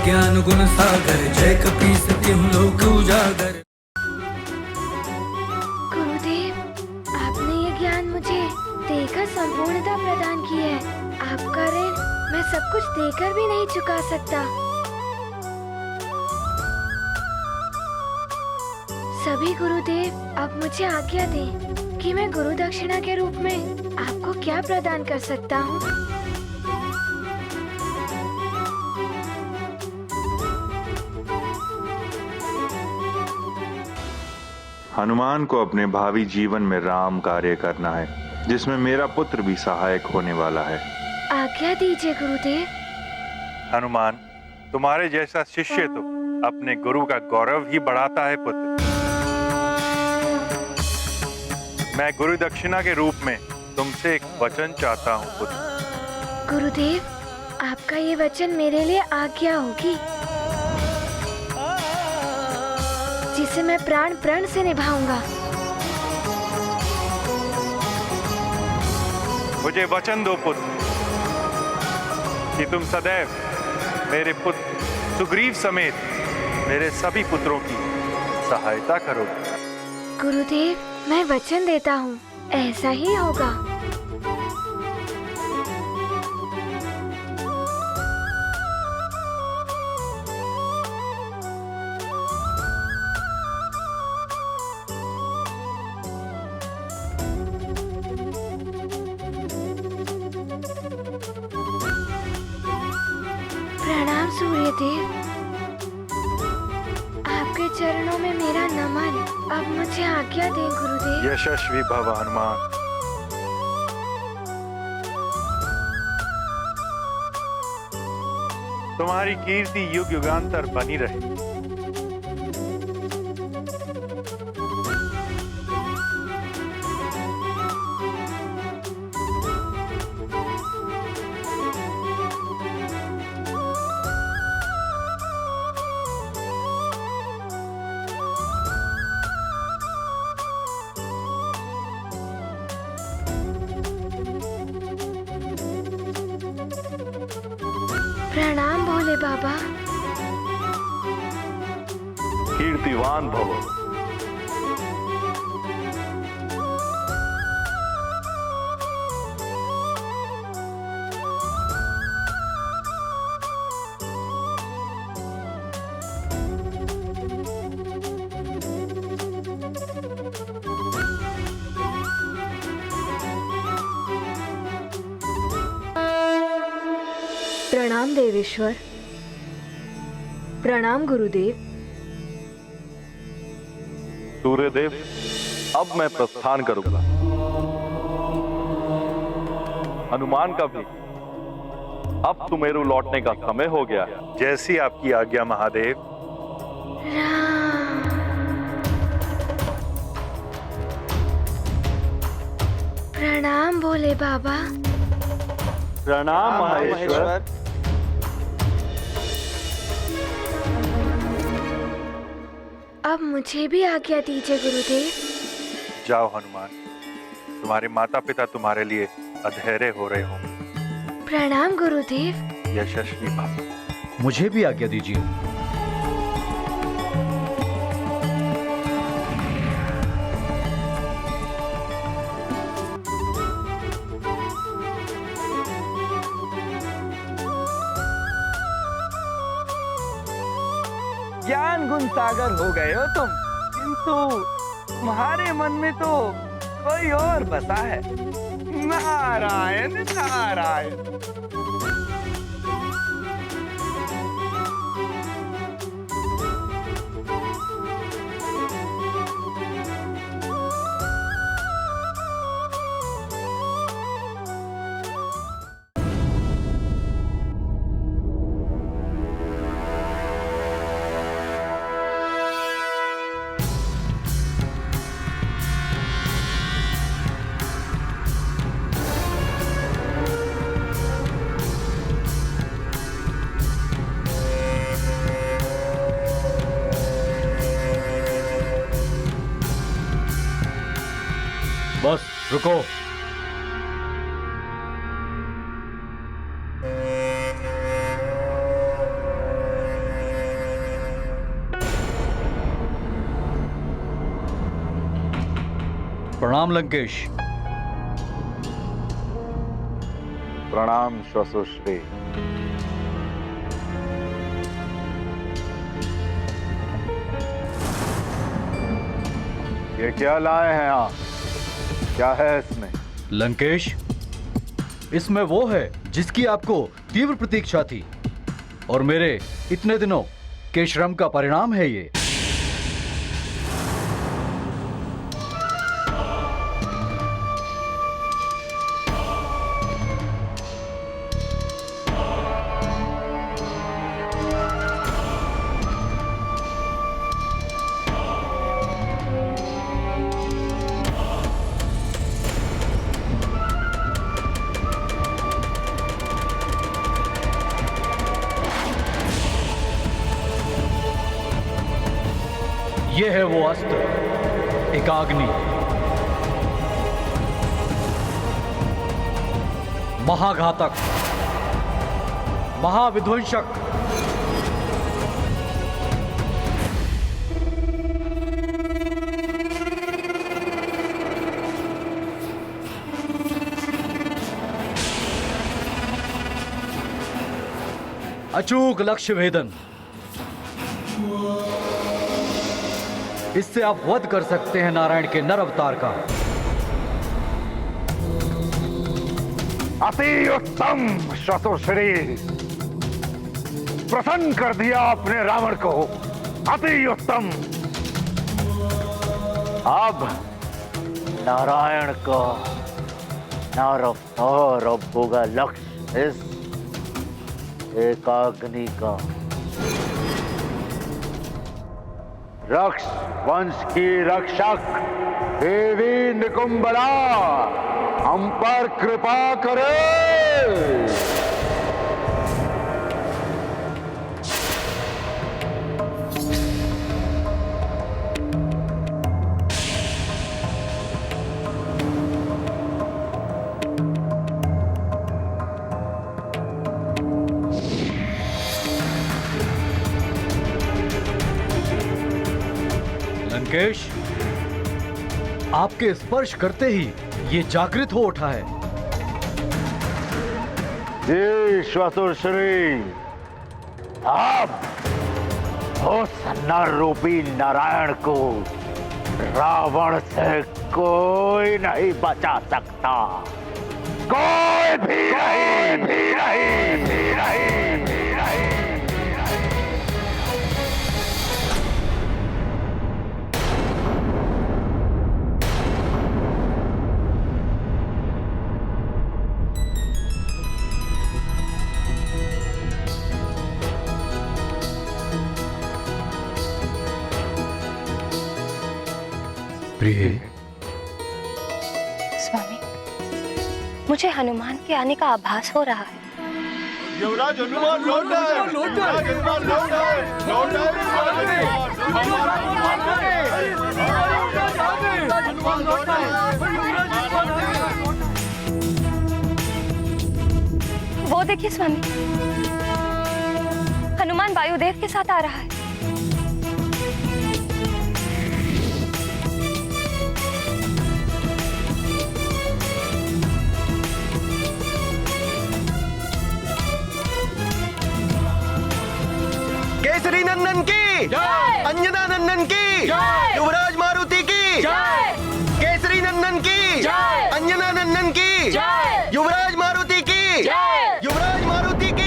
ज्ञान गुण सागर, जय कपीस तिहुँ लोक उजागर। गुरुदेव, आपने ये ज्ञान मुझे देकर संपूर्णता प्रदान की है। आपका ऋण मैं सब कुछ देकर भी नहीं चुका सकता। सभी गुरुदेव, अब मुझे आज्ञा दें कि मैं गुरु दक्षिणा के रूप में आपको क्या प्रदान कर सकता हूँ। हनुमान को अपने भावी जीवन में राम कार्य करना है, जिसमें मेरा पुत्र भी सहायक होने वाला है। आज्ञा दीजिए गुरुदेव। हनुमान, तुम्हारे जैसा शिष्य तो अपने गुरु का गौरव ही बढ़ाता है पुत्र। मैं गुरु दक्षिणा के रूप में तुमसे एक वचन चाहता हूँ पुत्र। गुरुदेव, आपका ये वचन मेरे लिए आज्ञा होगी, जिसे मैं प्राण प्रण से निभाऊंगा। मुझे वचन दो पुत्र कि तुम सदैव मेरे पुत्र सुग्रीव समेत मेरे सभी पुत्रों की सहायता करोगे। गुरुदेव, मैं वचन देता हूँ, ऐसा ही होगा। प्रणाम सूर्यदेव, आपके चरणों में मेरा नमन। अब मुझे आज्ञा दें गुरुदेव। यशस्वी भव हनुमान। तुम्हारी कीर्ति युग युगांतर बनी रहे। प्रणाम भोले बाबा। कीर्तिवान भव। प्रणाम देवेश्वर। प्रणाम गुरुदेव। सूर्यदेव, अब मैं प्रस्थान करूंगा। हनुमान का भी अब सुमेरु लौटने का समय हो गया है। जैसी आपकी आज्ञा महादेव। राम। प्रणाम भोले बाबा। प्रणाम महेश्वर। अब मुझे भी आज्ञा दीजिए गुरुदेव। जाओ हनुमान, तुम्हारे माता पिता तुम्हारे लिए अधैर्य हो रहे होंगे। प्रणाम गुरुदेव। यशस्वी भव। मुझे भी आज्ञा दीजिए। ज्ञान गुण सागर हो गए हो तुम, किंतु तुम्हारे मन में तो कोई और बसा है। नारायण नारायण। बस रुको। प्रणाम लंकेश। प्रणाम श्वसुश्री। ये क्या लाए हैं आप? क्या है इसमें? लंकेश, इसमें वो है जिसकी आपको तीव्र प्रतीक्षा थी और मेरे इतने दिनों के श्रम का परिणाम है ये। ये है वो अस्त्र, एकाग्नि। महाघातक, महाविध्वंसक। अचूक लक्ष्य भेदन। इससे आप वध कर सकते हैं नारायण के नर अवतार का। अति उत्तम श्वसुश्री, प्रसन्न कर दिया आपने रावण को। अति उत्तम। अब नारायण का नर अवतार अब होगा लक्ष्य इस एकाग्नि का। रक्ष वंश की रक्षक देवी निकुंबला हम पर कृपा करे। लंकेश, आपके स्पर्श करते ही ये जागृत हो उठा है। जी श्वसुश्री, अब उस नर रूपी नारायण को रावण से कोई नहीं बचा सकता। कोई भी नहीं, भी नहीं, भी नहीं, भी नहीं। प्रिय, स्वामी, मुझे हनुमान के आने का आभास हो रहा है। युवराज हनुमान लौट आए। युवराज हनुमान लौट आए। लौट आए। वो देखिए स्वामी, हनुमान वायुदेव के साथ आ रहा है। केसरी नंदन की, अंजना नंदन की, युवराज मारुति की, केसरी नंदन की, अंजना नंदन की, युवराज मारुति की, युवराज मारुति की।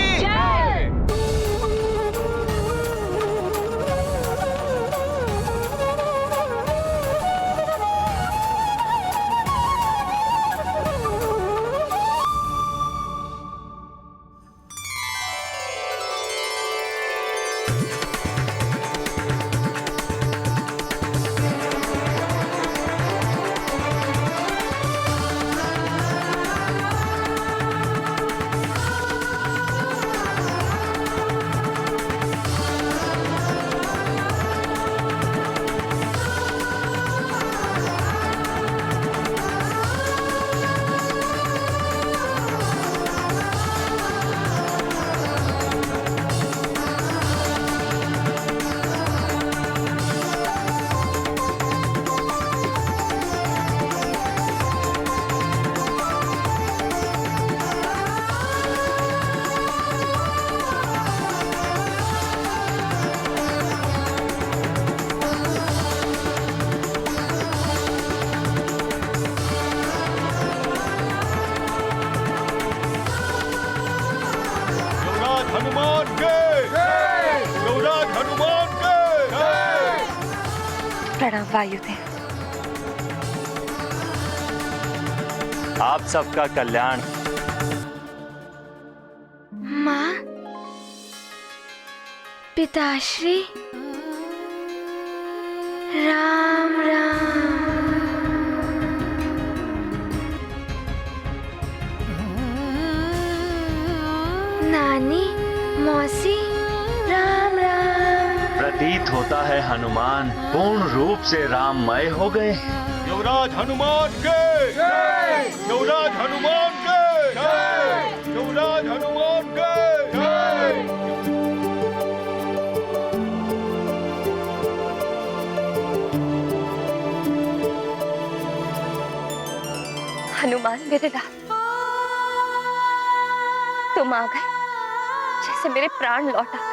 प्रणाम वायुदेव। आप सबका कल्याण। माँ, पिताश्री, राम राम। नानी, मौसी, राम राम। प्रतीत होता है हनुमान पूर्ण रूप से राममय हो गए। युवराज हनुमान के जय, युवराज हनुमान के जय, युवराज हनुमान के जय। हनुमान मेरे राज, तुम आ गए जैसे मेरे प्राण लौट आ गए।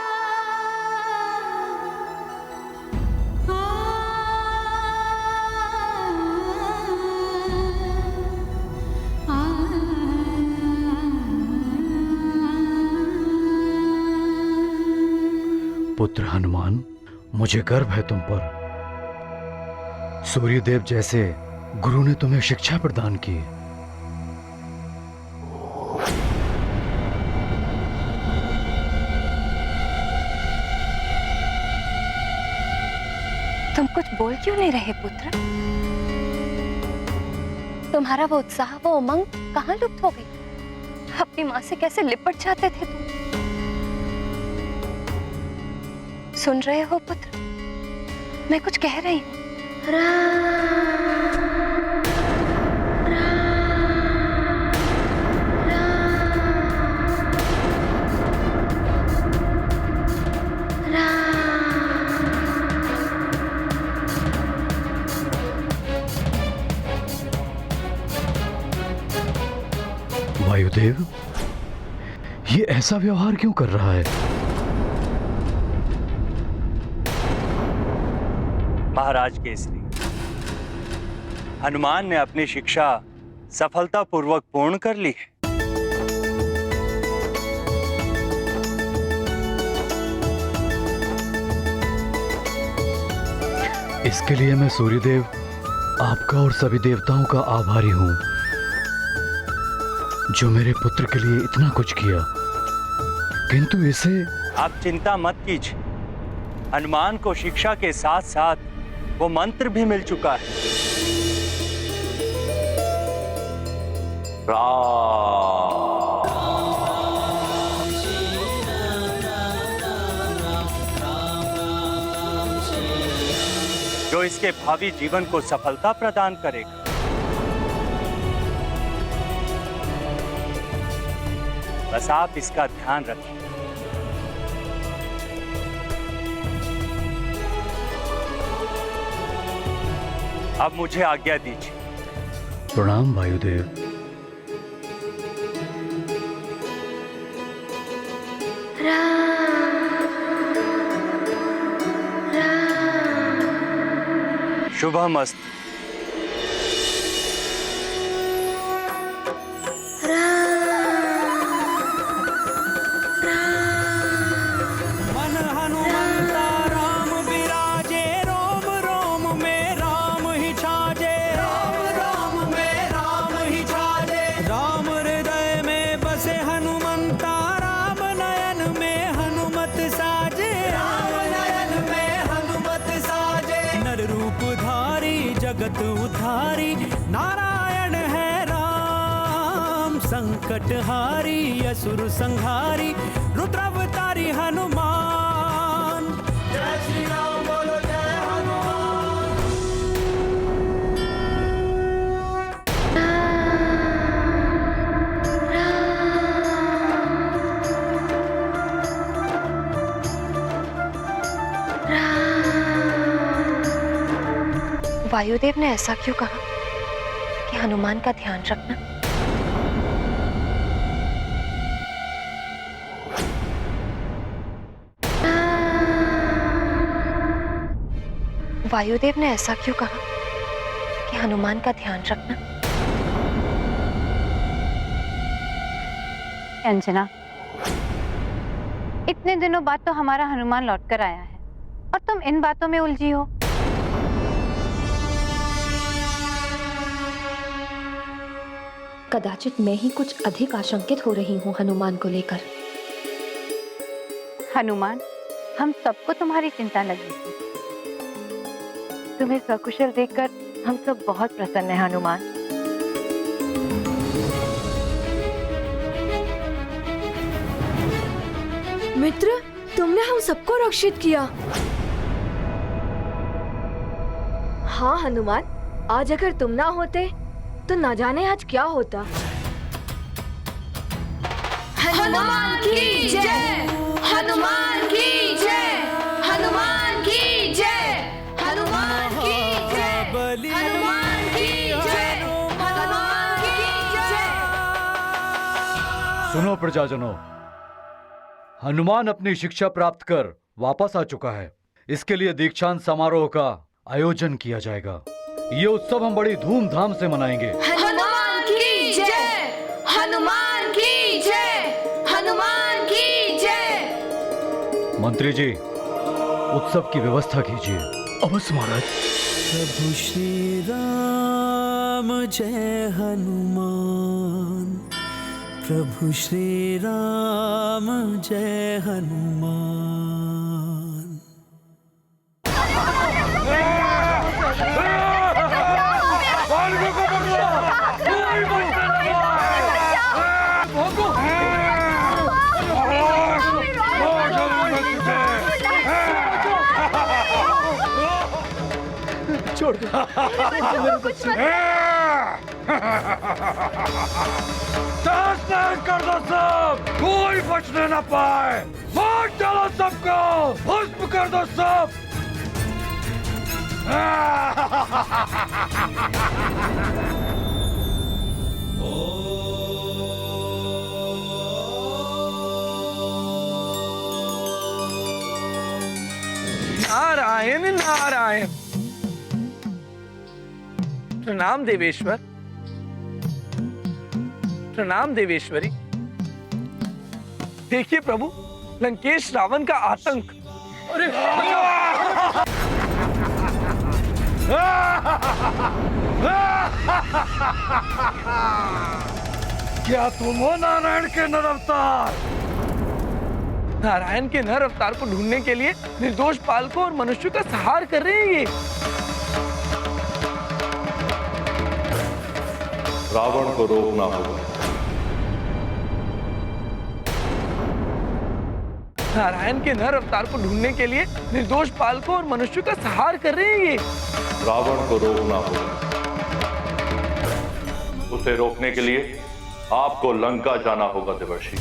पुत्र हनुमान, मुझे गर्व है तुम पर। सूर्यदेव जैसे गुरु ने तुम्हें शिक्षा प्रदान की। तुम कुछ बोल क्यों नहीं रहे पुत्र? तुम्हारा वो उत्साह, वो उमंग कहाँ लुप्त हो गई? अपनी माँ से कैसे लिपट जाते थे तुम? सुन रहे हो पुत्र, मैं कुछ कह रही हूँ। वायुदेव, ये ऐसा व्यवहार क्यों कर रहा है? महाराज केसरी, हनुमान ने अपनी शिक्षा सफलतापूर्वक पूर्ण कर ली है। इसके लिए मैं सूर्यदेव आपका और सभी देवताओं का आभारी हूं, जो मेरे पुत्र के लिए इतना कुछ किया। किंतु इसे आप चिंता मत कीजिए, हनुमान को शिक्षा के साथ साथ वो मंत्र भी मिल चुका है। जो इसके भावी जीवन को सफलता प्रदान करेगा। बस आप इसका ध्यान रखें। अब मुझे आज्ञा दीजिए। प्रणाम वायुदेव। शुभमस्तु। मन हनुमंता राम विराजे, रोम रोम में राम ही छाजे। राम राम में राम ही छाजे। राम हृदय में बसे हनुमंता, राम नयन में हनुमत साजे। राम नयन में हनुमत साजे। नर रूप धारी जगत उद्धारी, नारायण है राम। संकट हारी असुर संहारी, रुद्रावतारी हनुमान। जय श्री राम बोलो, जय हनुमान। वायुदेव ने ऐसा क्यों कहा कि हनुमान का ध्यान रखना? वायुदेव ने ऐसा क्यों कहा कि हनुमान का ध्यान रखना? अंजना, इतने दिनों बाद तो हमारा हनुमान लौट कर आया है और तुम इन बातों में उलझी हो। कदाचित मैं ही कुछ अधिक आशंकित हो रही हूँ हनुमान को लेकर। हनुमान, हम सबको तुम्हारी चिंता लगी थी। तुम्हें सकुशल देखकर हम सब बहुत प्रसन्न हैं हनुमान। मित्र, तुमने हम सबको रक्षित किया। हाँ हनुमान, आज अगर तुम ना होते तो न जाने आज क्या होता। हनुमान की जय, हनुमान की जय, हनुमान की जय, हनुमान की जय, हनुमान की जय, हनुमान की जय। सुनो प्रजाजनों, हनुमान अपनी शिक्षा प्राप्त कर वापस आ चुका है। इसके लिए दीक्षांत समारोह का आयोजन किया जाएगा। ये उत्सव हम बड़ी धूमधाम से मनाएंगे। हनुमान की जय, हनुमान की जय, हनुमान की जय। मंत्री जी, उत्सव की व्यवस्था कीजिए। अवश्य महाराज। प्रभु श्री राम जय हनुमान, प्रभु श्री राम जय हनुमान। छोड़ दो मेरे बच्चे। कर दो सब, कोई बचने न पाए। मार डालो सबको, भस्म कर दो सब। नारायण नारायण। प्रणाम देवेश्वर, प्रणाम देवेश्वरी। देखिए प्रभु, लंकेश रावण का आतंक। अरे क्या तुम हो नारायण के नर अवतार? नारायण के नर अवतार को ढूंढने के लिए निर्दोष बालकों और मनुष्यों का संहार कर रहे हैं ये। रावण को रोकना होगा। नारायण के नर अवतार को ढूंढने के लिए निर्दोष बालकों और मनुष्यों का संहार कर रहे हैं ये। रावण को रोकना होगा। उसे रोकने के लिए आपको लंका जाना होगा देवर्षि।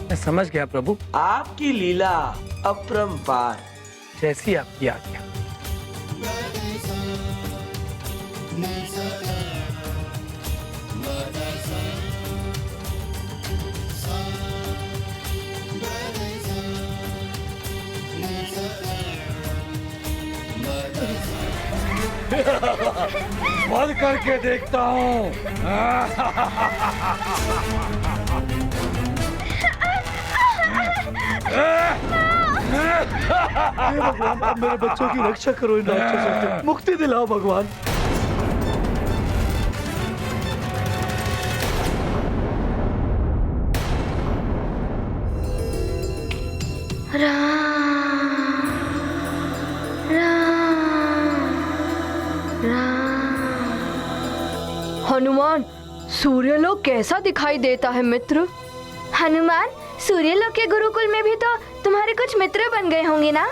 मैं समझ गया प्रभु। आपकी लीला अपरंपार। जैसी आपकी आज्ञा। बंद करके देखता हूँ। भगवान, मेरे बच्चों की रक्षा करो, इन राक्षसों से मुक्ति दिलाओ भगवान। हनुमान, सूर्यलोक कैसा दिखाई देता है मित्र? हनुमान, सूर्यलोक के गुरुकुल में भी तो तुम्हारे कुछ मित्र बन गए होंगे ना?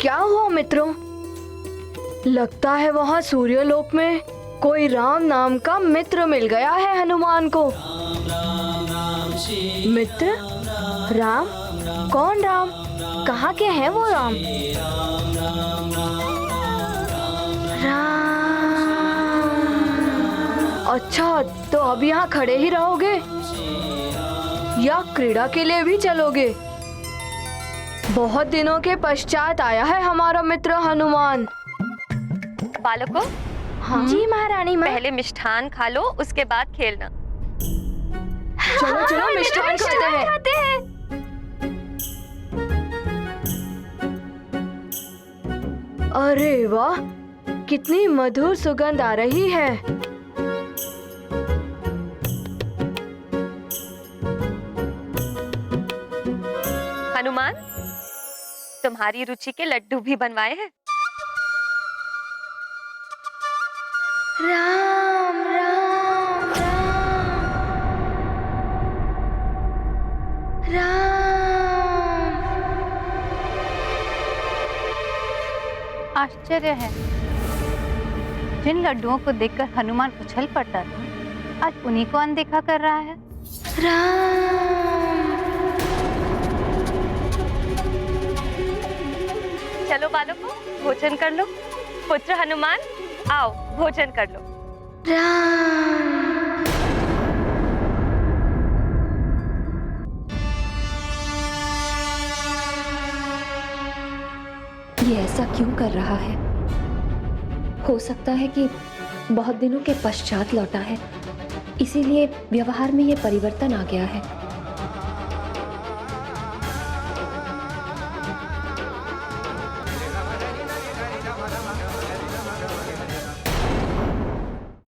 क्या हुआ मित्रों? लगता है वहाँ सूर्यलोक में कोई राम नाम का मित्र मिल गया है हनुमान को। मित्र? राम? कौन राम? कहाँ के हैं वो राम? अच्छा, तो अब यहाँ खड़े ही रहोगे या क्रीड़ा के लिए भी चलोगे? बहुत दिनों के पश्चात आया है हमारा मित्र हनुमान। बालकों, हाँ जी महारानी माँ। पहले मिष्ठान खा लो, उसके बाद खेलना। चलो चलो मिष्ठान खाते हैं। अरे वाह, कितनी मधुर सुगंध आ रही है। हनुमान, तुम्हारी रुचि के लड्डू भी बनवाए हैं। राम राम राम राम। आश्चर्य है, जिन लड्डुओं को देखकर हनुमान उछल पड़ता था, आज उन्हीं को अनदेखा कर रहा है। राम। चलो बालकों, भोजन कर लो। पुत्र हनुमान, आओ भोजन कर लो। राम। ये ऐसा क्यों कर रहा है? हो सकता है कि बहुत दिनों के पश्चात लौटा है, इसीलिए व्यवहार में ये परिवर्तन आ गया है।